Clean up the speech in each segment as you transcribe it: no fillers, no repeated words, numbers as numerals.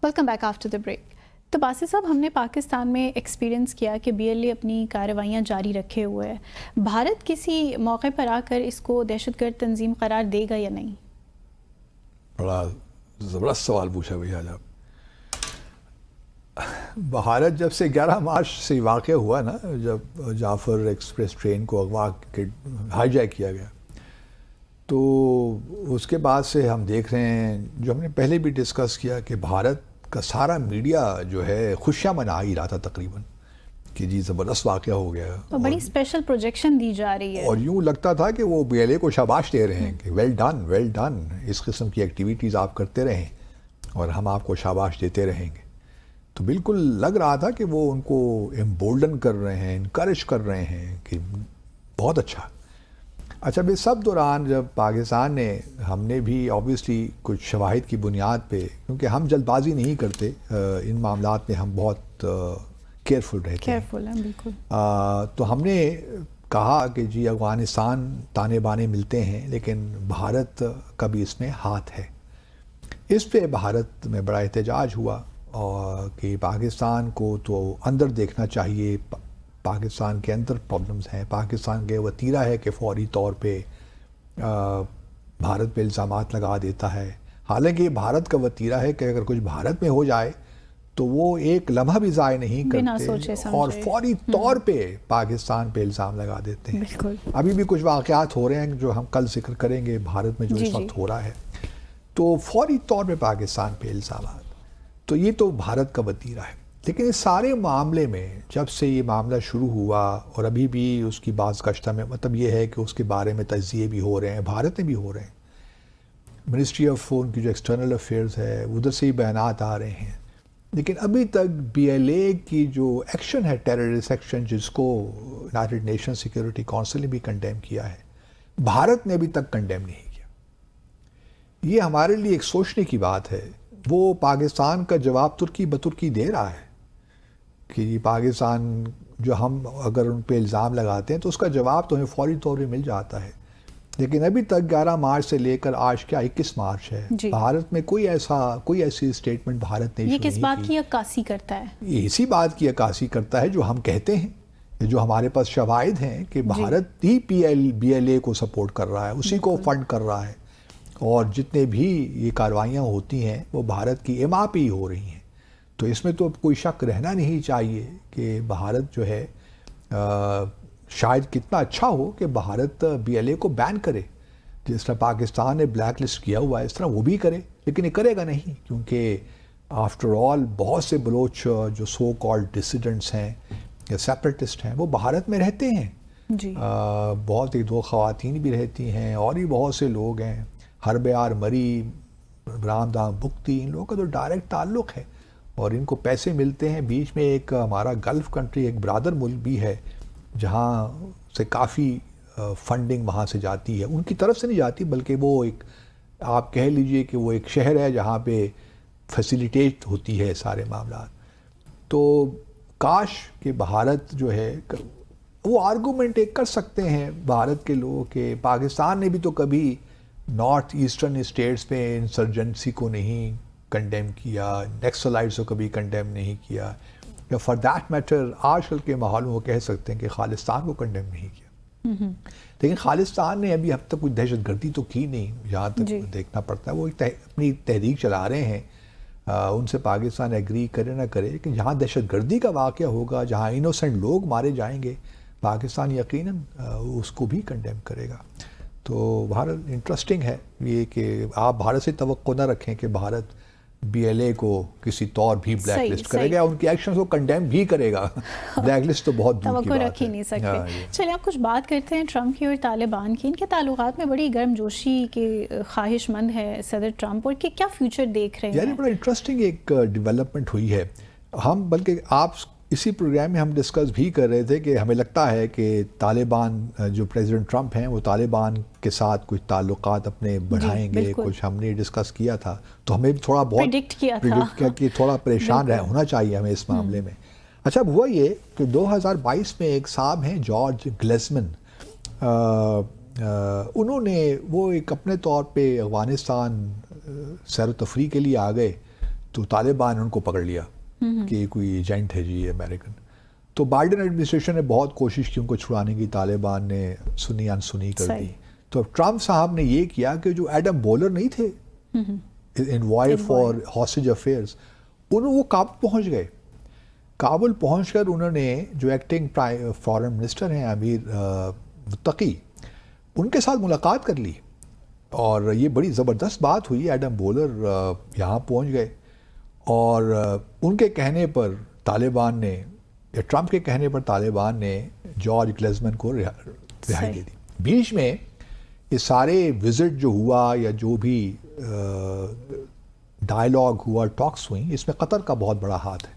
Welcome back after the break. تو باسط صاحب، ہم نے پاکستان میں ایکسپیرینس کیا کہ بی ایل اے اپنی کارروائیاں جاری رکھے ہوئے ہے. بھارت کسی موقع پر آ کر اس کو دہشت گرد تنظیم قرار دے گا یا نہیں؟ بڑا زبردست سوال پوچھا بھائی آج آپ. بھارت جب سے 11 مارچ سے واقع ہوا نا، جب جعفر ایکسپریس ٹرین کو اغوا ہائی جیک کیا گیا، تو اس کے بعد سے ہم دیکھ رہے ہیں، جو ہم نے پہلے بھی ڈسکس کیا، کہ بھارت کا سارا میڈیا جو ہے خوشیاں منا ہی رہا تھا تقریباً کہ جی زبردست واقعہ ہو گیا، تو بڑی اسپیشل پروجیکشن دی جا رہی ہے، اور یوں لگتا تھا کہ وہ بی ایل اے کو شاباش دے رہے ہیں کہ ویل ڈن، اس قسم کی ایکٹیویٹیز آپ کرتے رہیں اور ہم آپ کو شاباش دیتے رہیں گے. تو بالکل لگ رہا تھا کہ وہ ان کو امبولڈن کر رہے ہیں، انکریج کر رہے ہیں کہ بہت اچھا. اچھا، اس سب دوران جب پاکستان نے، ہم نے بھی آبویسلی کچھ شواہد کی بنیاد پہ، کیونکہ ہم جلد بازی نہیں کرتے ان معاملات میں، ہم بہت کیئرفل رہتے ہیں. کیئرفل ہیں بالکل. تو ہم نے کہا کہ جی افغانستان تانے بانے ملتے ہیں، لیکن بھارت کا بھی اس میں ہاتھ ہے. اس پہ بھارت میں بڑا احتجاج ہوا اور کہ پاکستان کو تو اندر دیکھنا چاہیے، پاکستان کے اندر پرابلمز ہیں، پاکستان کے وتیرہ ہے کہ فوری طور پہ بھارت پہ الزامات لگا دیتا ہے. حالانکہ یہ بھارت کا وتیرہ ہے کہ اگر کچھ بھارت میں ہو جائے تو وہ ایک لمحہ بھی ضائع نہیں کرتے اور فوری طور پہ پاکستان پہ الزام لگا دیتے ہیں. بالکل. ابھی بھی کچھ واقعات ہو رہے ہیں جو ہم کل ذکر کریں گے بھارت میں جو اس وقت ہو رہا ہے، تو فوری طور پہ پاکستان پہ الزامات. تو یہ تو بھارت کا وتیرہ ہے. لیکن اس سارے معاملے میں جب سے یہ معاملہ شروع ہوا اور ابھی بھی اس کی بعض گشتہ میں، مطلب یہ ہے کہ اس کے بارے میں تجزیے بھی ہو رہے ہیں، بھارت میں بھی ہو رہے ہیں، منسٹری آف ان کی جو ایکسٹرنل افیئرز ہے ادھر سے ہی بیانات آ رہے ہیں. لیکن ابھی تک بی ایل اے کی جو ایکشن ہے، ٹیررسٹ ایکشن، جس کو یونائٹڈ نیشن سیکورٹی کونسل نے بھی کنڈیم کیا ہے، بھارت نے ابھی تک کنڈیم نہیں کیا. یہ ہمارے لیے ایک سوچنے کی بات ہے. وہ پاکستان کا جواب ترکی بترکی دے رہا ہے کہ یہ پاکستان جو ہم اگر ان پہ الزام لگاتے ہیں تو اس کا جواب تو ہمیں فوری طور پہ مل جاتا ہے. لیکن ابھی تک 11 مارچ سے لے کر آج کیا 21 مارچ ہے، بھارت میں کوئی ایسی اسٹیٹمنٹ بھارت نے ایشو نہیں کی. یہ کس بات کی عکاسی کرتا ہے؟ یہ اسی بات کی عکاسی کرتا ہے جو ہم کہتے ہیں، جو ہمارے پاس شواہد ہیں کہ بھارت ہی بی ایل اے کو سپورٹ کر رہا ہے، اسی کو فنڈ کر رہا ہے، اور جتنے بھی یہ کارروائیاں ہوتی ہیں وہ بھارت کی اما پہ ہی ہو رہی ہیں. تو اس میں تو کوئی شک رہنا نہیں چاہیے کہ بھارت جو ہے شاید کتنا اچھا ہو کہ بھارت بی ایل اے کو بین کرے، جس طرح پاکستان نے بلیک لسٹ کیا ہوا ہے اس طرح وہ بھی کرے. لیکن یہ کرے گا نہیں، کیونکہ آفٹر آل بہت سے بلوچ جو سو کالڈ ڈسیڈنٹس ہیں یا سیپریٹسٹ ہیں وہ بھارت میں رہتے ہیں. بہت ایک دو خواتین بھی رہتی ہیں اور بھی بہت سے لوگ ہیں، ہربیار مری، رام دام بکتی، ان لوگوں کا تو ڈائریکٹ تعلق ہے اور ان کو پیسے ملتے ہیں. بیچ میں ایک ہمارا گلف کنٹری ایک برادر ملک بھی ہے جہاں سے کافی فنڈنگ وہاں سے جاتی ہے، ان کی طرف سے نہیں جاتی بلکہ وہ ایک، آپ کہہ لیجئے کہ وہ ایک شہر ہے جہاں پہ فیسیلیٹیٹ ہوتی ہے سارے معاملات. تو کاش کہ بھارت جو ہے، وہ آرگومنٹ ایک کر سکتے ہیں بھارت کے لوگ کہ پاکستان نے بھی تو کبھی نارتھ ایسٹرن اسٹیٹس میں انسرجنسی کو نہیں کنڈیم کیا، نیکسلائٹس کو کبھی کنڈیم نہیں کیا، یا فار دیٹ میٹر آج کل کے ماحول میں وہ کہہ سکتے ہیں کہ خالستان کو کنڈیم نہیں کیا. لیکن خالستان نے ابھی اب تک کوئی دہشت گردی تو کی نہیں، جہاں تک دیکھنا پڑتا ہے. وہ اپنی تحریک چلا رہے ہیں، ان سے پاکستان ایگری کرے نہ کرے، لیکن جہاں دہشت گردی کا واقعہ ہوگا، جہاں انوسنٹ لوگ مارے جائیں گے، پاکستان یقیناً اس کو بھی کنڈیم کرے گا. تو بھارت انٹرسٹنگ ہے یہ کہ آپ بھارت سے توقع نہ رکھیں کہ بھارت بی ایل اے کو کسی طور بھی بلیک لسٹ کرے گا، ان کی ایکشنز کو کنڈیم بھی کرے گا. بلیک لسٹ تو بہت دور کی بات ہے، توقع رکھ ہی نہیں سکتے. چلیے اب کچھ بات کرتے ہیں ٹرمپ کی اور طالبان کی. ان کے تعلقات میں بڑی گرم جوشی کے خواہش مند ہے صدر ٹرمپ، اور کہ کیا فیوچر دیکھ رہے ہیں؟ یعنی بڑا انٹرسٹنگ ایک ڈیولپمنٹ ہوئی ہے. ہم بلکہ آپ اسی پروگرام میں ہم ڈسکس بھی کر رہے تھے کہ ہمیں لگتا ہے کہ طالبان، جو پریزیڈنٹ ٹرمپ ہیں، وہ طالبان کے ساتھ کچھ تعلقات اپنے بڑھائیں گے، کچھ ہم نے ڈسکس کیا تھا. تو ہمیں تھوڑا بہت پریڈکٹ کیا کہ تھوڑا پریشان ہونا چاہیے ہمیں اس معاملے میں. اچھا، اب ہوا یہ کہ 2022 میں ایک صاحب ہیں جارج گلیزمن، انہوں نے وہ ایک اپنے طور پہ افغانستان سیر و تفریح کے لیے آ گئے. تو طالبان نے ان کو پکڑ لیا کہ یہ کوئی ایجنٹ ہے جی یہ امریکن. تو بائیڈن ایڈمنسٹریشن نے بہت کوشش کی ان کو چھڑانے کی, طالبان نے سنی انسنی کر دی. تو ٹرمپ صاحب نے یہ کیا کہ جو ایڈم بولر نہیں تھے انوائے فار ہاسٹیج افیئرز, وہ کابل پہنچ گئے. کابل پہنچ کر انہوں نے جو ایکٹنگ فارن منسٹر ہیں امیر متقی, ان کے ساتھ ملاقات کر لی, اور یہ بڑی زبردست بات ہوئی. ایڈم بولر یہاں پہنچ گئے اور ان کے کہنے پر طالبان نے, یا ٹرمپ کے کہنے پر طالبان نے جارج گلیزمن کو رہائی دے دی. بیچ میں یہ سارے وزٹ جو ہوا یا جو بھی ڈائلاگ ہوا, ٹاکس ہوئیں, اس میں قطر کا بہت بڑا ہاتھ ہے.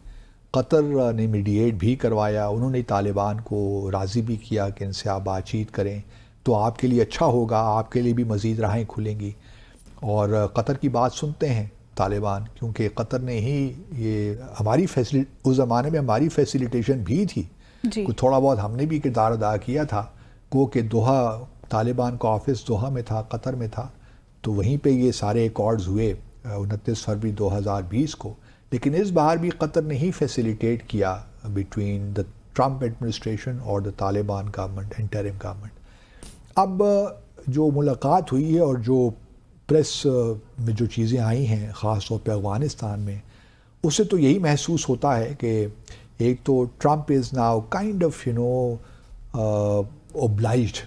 قطر نے میڈییٹ بھی کروایا, انہوں نے طالبان کو راضی بھی کیا کہ ان سے آپ بات چیت کریں تو آپ کے لیے اچھا ہوگا, آپ کے لیے بھی مزید راہیں کھلیں گی. اور قطر کی بات سنتے ہیں طالبان, کیونکہ قطر نے ہی یہ ہماری اس زمانے میں ہماری فیسیلیٹیشن بھی تھی جی. تھوڑا بہت ہم نے بھی کردار ادا کیا تھا. کہ دوحہ, طالبان کا آفس دوحہ میں تھا, قطر میں تھا, تو وہیں پہ یہ سارے ایکارڈز ہوئے 29 فروری 2020 کو. لیکن اس بار بھی قطر نے ہی فیسیلیٹیٹ کیا بٹوین دا ٹرمپ ایڈمنسٹریشن اور دا طالبان گورنمنٹ, انٹرم گورنمنٹ. اب جو ملاقات ہوئی ہے اور جو پریس میں جو چیزیں آئی ہیں خاص طور پہ افغانستان میں, اس سے تو یہی محسوس ہوتا ہے کہ ایک تو Trump is now kind of obliged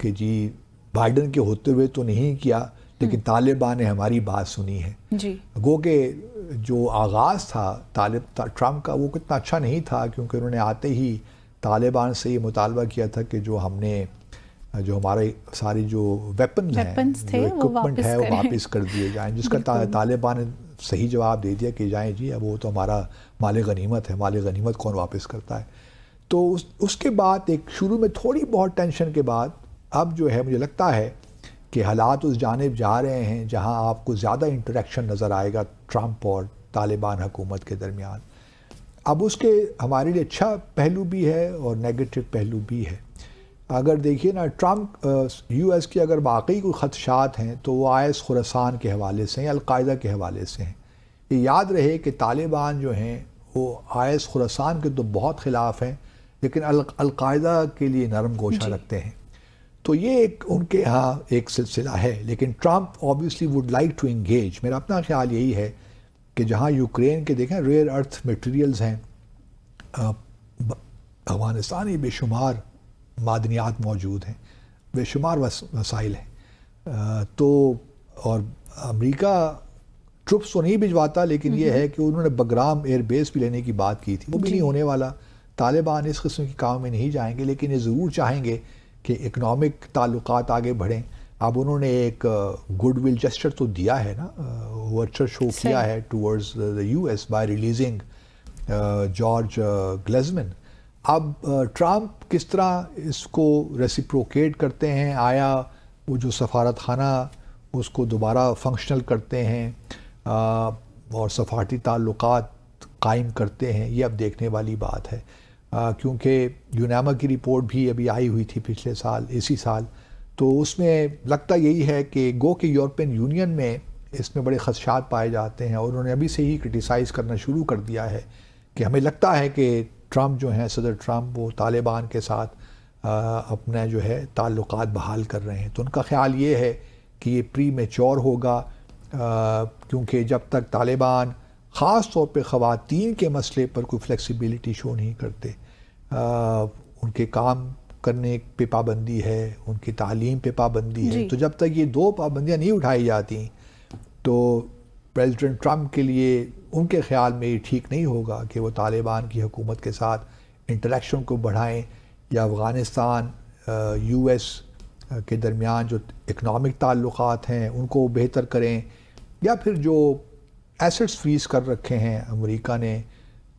کہ جی بائیڈن کے ہوتے ہوئے تو نہیں کیا, لیکن طالبان نے ہماری بات سنی ہے. جی. گو کہ جو آغاز تھا ٹرمپ کا وہ کتنا اچھا نہیں تھا, کیونکہ انہوں نے آتے ہی طالبان سے یہ مطالبہ کیا تھا کہ جو ہمارے ساری جو ویپنز ہیں, جو اکوپمنٹ ہے, وہ واپس کر دیے جائیں, جس کا طالبان نے صحیح جواب دے دیا کہ جائیں جی, اب وہ تو ہمارا مال غنیمت ہے, مال غنیمت کون واپس کرتا ہے. تو اس کے بعد ایک شروع میں تھوڑی بہت ٹینشن کے بعد اب جو ہے مجھے لگتا ہے کہ حالات اس جانب جا رہے ہیں جہاں آپ کو زیادہ انٹریکشن نظر آئے گا ٹرمپ اور طالبان حکومت کے درمیان. اب اس کے ہمارے لیے اچھا پہلو بھی ہے اور نیگیٹو پہلو بھی ہے. اگر دیکھیے نا, ٹرمپ یو ایس کے اگر واقعی کوئی خدشات ہیں تو وہ آئس خراسان کے حوالے سے ہیں, القاعدہ کے حوالے سے ہیں. یہ یاد رہے کہ طالبان جو ہیں وہ آئس خراسان کے تو بہت خلاف ہیں, لیکن القاعدہ کے لیے نرم گوشہ رکھتے ہیں. تو یہ ایک ان کے ہاں ایک سلسلہ ہے. لیکن Trump obviously would like to engage. میرا اپنا خیال یہی ہے کہ جہاں یوکرین کے دیکھیں ریئر ارتھ میٹیریلز ہیں, افغانستان ہی بے شمار معدنیات موجود ہیں, بے شمار وسائل ہیں. تو اور امریکہ ٹروپس تو نہیں بھجواتا, لیکن یہ ہے کہ انہوں نے بگرام ایئر بیس بھی لینے کی بات کی تھی, وہ بھی نہیں ہونے والا. طالبان اس قسم کی کام میں نہیں جائیں گے, لیکن یہ ضرور چاہیں گے کہ اکنامک تعلقات آگے بڑھیں. اب انہوں نے ایک گڈ ول جسچر تو دیا ہے نا, ورچر شو کیا ہے towards the U S by releasing George Glezmann. اب ٹرمپ کس طرح اس کو ریسیپروکیٹ کرتے ہیں, آیا وہ جو سفارت خانہ اس کو دوبارہ فنکشنل کرتے ہیں اور سفارتی تعلقات قائم کرتے ہیں, یہ اب دیکھنے والی بات ہے. کیونکہ یوناما کی رپورٹ بھی ابھی آئی ہوئی تھی پچھلے سال, اسی سال, تو اس میں لگتا یہی ہے کہ گو کہ یورپین یونین میں اس میں بڑے خدشات پائے جاتے ہیں, اور انہوں نے ابھی سے ہی کرٹیسائز کرنا شروع کر دیا ہے کہ ہمیں لگتا ہے کہ ٹرمپ جو ہیں, صدر ٹرمپ, وہ طالبان کے ساتھ اپنا جو ہے تعلقات بحال کر رہے ہیں. تو ان کا خیال یہ ہے کہ یہ پری میچور ہوگا, کیونکہ جب تک طالبان خاص طور پہ خواتین کے مسئلے پر کوئی فلیکسیبلٹی شو نہیں کرتے, ان کے کام کرنے پہ پابندی ہے, ان کی تعلیم پہ پابندی ہے, تو جب تک یہ دو پابندیاں نہیں اٹھائی جاتی تو پریزیڈنٹ ٹرمپ کے لیے ان کے خیال میں یہ ٹھیک نہیں ہوگا کہ وہ طالبان کی حکومت کے ساتھ انٹریکشن کو بڑھائیں, یا افغانستان یو ایس کے درمیان جو اکنامک تعلقات ہیں ان کو بہتر کریں, یا پھر جو ایسٹس فریز کر رکھے ہیں امریکہ نے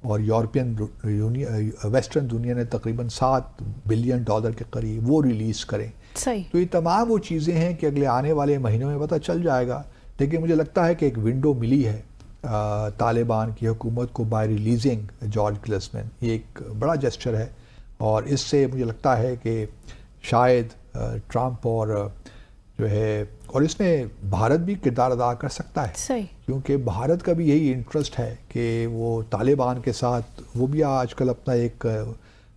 اور یورپین ویسٹرن دنیا نے تقریباً $7 بلین کے قریب, وہ ریلیز کریں. تو یہ تمام وہ چیزیں ہیں کہ اگلے آنے والے مہینوں میں پتہ چل جائے گا. لیکن مجھے لگتا ہے کہ ایک ونڈو ملی ہے طالبان کی حکومت کو بائی ریلیزنگ جارج گلیزمن. یہ ایک بڑا جسچر ہے, اور اس سے مجھے لگتا ہے کہ شاید ٹرمپ اور جو ہے، اور اس میں بھارت بھی کردار ادا کر سکتا ہے، صحیح، کیونکہ بھارت کا بھی یہی انٹرسٹ ہے کہ وہ طالبان کے ساتھ، وہ بھی آج کل اپنا ایک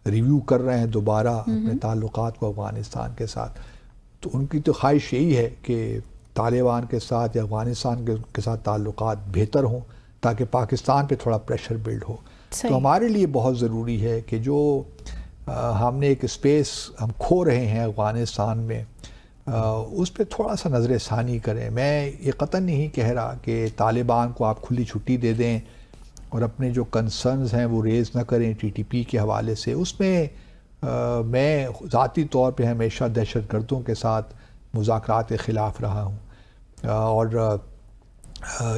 ریویو کر رہے ہیں دوبارہ اپنے تعلقات کو افغانستان کے ساتھ. تو ان کی تو خواہش یہی ہے کہ طالبان کے ساتھ یا افغانستان کے ساتھ تعلقات بہتر ہوں تاکہ پاکستان پہ تھوڑا پریشر بلڈ ہو. تو ہمارے لیے بہت ضروری ہے کہ جو ہم نے ایک اسپیس ہم کھو رہے ہیں افغانستان میں، اس پہ تھوڑا سا نظر ثانی کریں. میں یہ قطعاً نہیں کہہ رہا کہ طالبان کو آپ کھلی چھٹی دے دیں اور اپنے جو کنسرنز ہیں وہ ریز نہ کریں ٹی ٹی پی کے حوالے سے. اس میں میں ذاتی طور پہ ہمیشہ دہشت گردوں کے ساتھ مذاکرات کے خلاف رہا ہوں، اور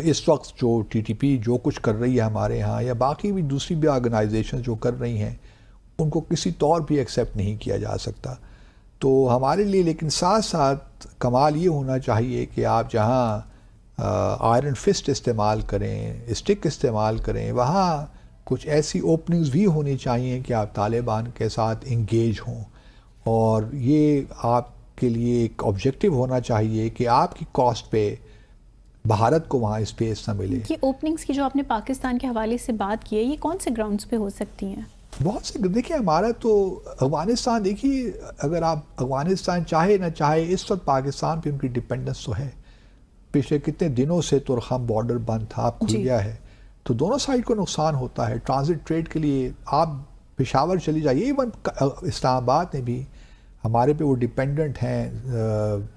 اس وقت جو ٹی ٹی پی جو کچھ کر رہی ہے ہمارے ہاں، یا باقی بھی دوسری بھی آرگنائزیشن جو کر رہی ہیں، ان کو کسی طور بھی ایکسیپٹ نہیں کیا جا سکتا. تو ہمارے لیے لیکن ساتھ ساتھ کمال یہ ہونا چاہیے کہ آپ جہاں آئرن فسٹ استعمال کریں، اسٹک استعمال کریں، وہاں کچھ ایسی اوپننگز بھی ہونی چاہیے کہ آپ طالبان کے ساتھ انگیج ہوں. اور یہ آپ کے لیے ایک آبجیکٹو ہونا چاہیے کہ آپ کی کاسٹ پہ بھارت کو وہاں اسپیس نہ ملے. یہ اوپننگز کی جو آپ نے پاکستان کے حوالے سے بات کی ہے، یہ کون سے گراؤنڈز پہ ہو سکتی ہیں؟ بہت سے. دیکھیں ہمارا تو افغانستان، دیکھیے اگر آپ افغانستان چاہے نہ چاہے، اس وقت پاکستان پہ ان کی ڈپینڈنس تو ہے. پچھلے کتنے دنوں سے ترخم بارڈر بند تھا، اب کھل گیا ہے، تو دونوں سائڈ کو نقصان ہوتا ہے. ٹرانزٹ ٹریڈ کے لیے آپ پشاور چلی جائیے، ایون اسلام آباد میں بھی ہمارے پہ وہ ڈپینڈنٹ ہیں.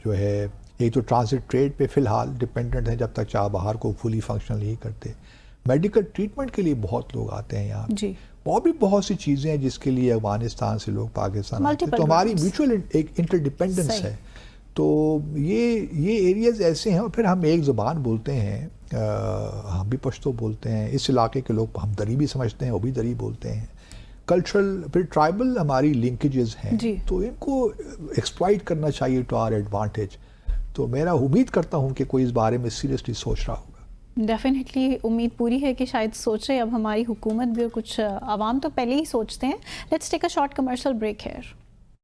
جو ہے ایک تو ٹرانزٹ ٹریڈ پہ فی الحال ڈپینڈنٹ ہیں جب تک چاہ بہار کو فلی فنکشنل نہیں کرتے. میڈیکل ٹریٹمنٹ کے لیے بہت لوگ آتے ہیں یہاں جی، اور بھی بہت سی چیزیں ہیں جس کے لیے افغانستان سے لوگ پاکستان آتے ہیں. تو ہماری میوچل ایک انٹر ڈپینڈنس ہے. تو یہ ایریاز ایسے ہیں. اور پھر ہم ایک زبان بولتے ہیں، ہم بھی پشتو بولتے ہیں، اس علاقے کے لوگ ہم دری بھی سمجھتے ہیں، وہ بھی دری بولتے ہیں. کلچرل پھر ٹرائبل ہماری لنکیجز ہیں، تو ان کو ایکسپلائٹ کرنا چاہیے ٹو آر ایڈوانٹیج. تو میرا امید کرتا ہوں کہ کوئی اس بارے میں سیریسلی سوچ رہا ہوگا. ڈیفینیٹلی امید پوری ہے کہ شاید سوچ رہے اب ہماری حکومت بھی، کچھ عوام تو پہلے ہی سوچتے ہیں. Let's take a short commercial break hair.